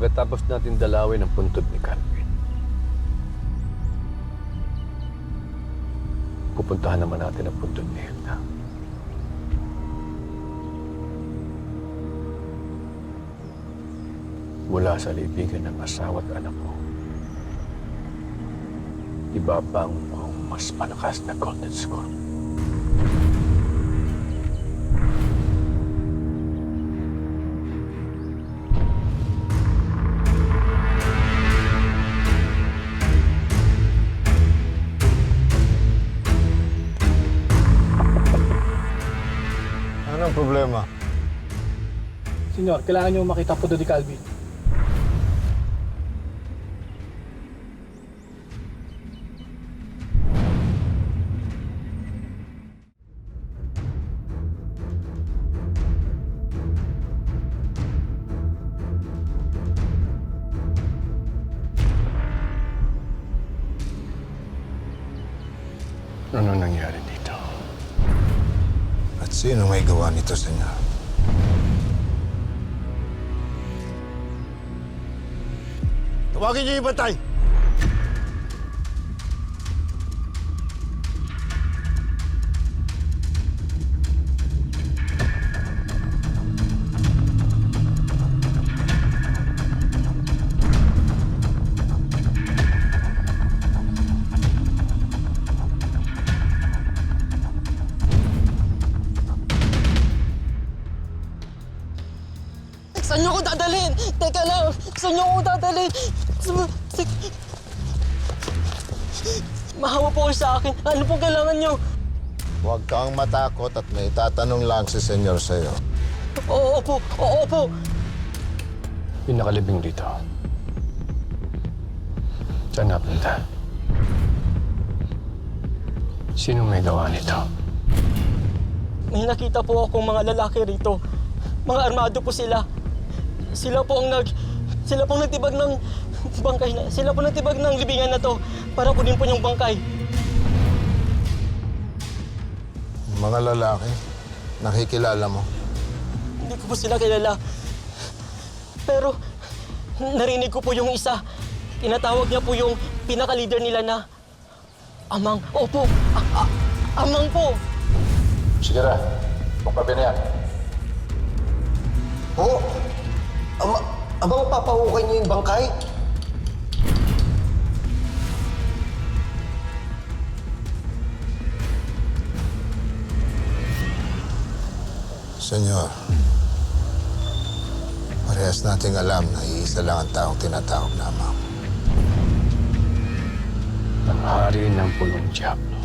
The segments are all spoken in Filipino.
Pagkatapos natin dalawin ang puntod ni Calvin, pupuntahan naman natin ang puntod ni Hilda. Mula sa libigan ng asawa at anak ko, ibabang ko ang mas malakas na golden score. Anong problema? Senyor, kailangan niyo makita po doon ni Calvin. Ano nangyari dito? At sino may gawa nito, senyor? Tawagin niyo yung bantay! Saan niyo ko dadalhin? Teka lang, saan niyo ko dadalhin? Mahawa po kayo sa akin. Ano pong kailangan niyo? Huwag kang matakot at may tatanong lang si senyor sa'yo. Oo po, oo po. Pinakalibing dito. Saan napunta? Sino may gawa nito? May nakita po akong mga lalaki rito. Mga armado po sila. Sila pong nagtibag ng bangkay na. Sila pong nagtibag ng libingan na to para kunin po yung bangkay. Mga lalaki, nakikilala mo. Hindi ko po sila kilala. Pero narinig ko po yung isa. Tinatawag niya po yung pinaka-leader nila na Amang. Opo, Amang po. Sige na. Pagkabi na yan. Oo. Abang papahukay niyo yung bangkay? Senyor, parehas nating alam na iisa lang ang taong tinatawag na Amang. Ang hari ng pulong Diablo.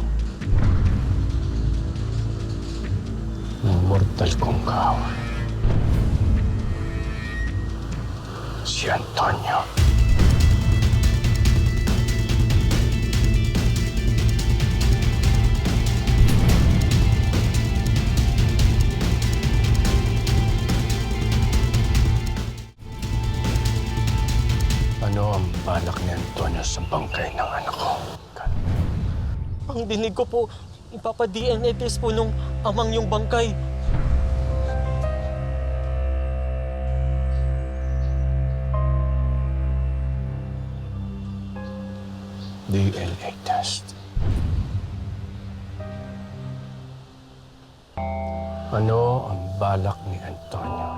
Ng mortal kong kaaway. Si Antonio. Ano ang balak ni Antonio sa bangkay ng anak ko? Ang dinig ko po, ipapa-DNA test po nung Amang yung bangkay. DNA test. Ano ang balak ni Antonio?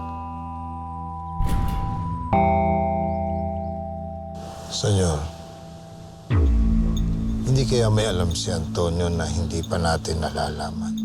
Senyor, hindi kaya may alam si Antonio na hindi pa natin nalalaman.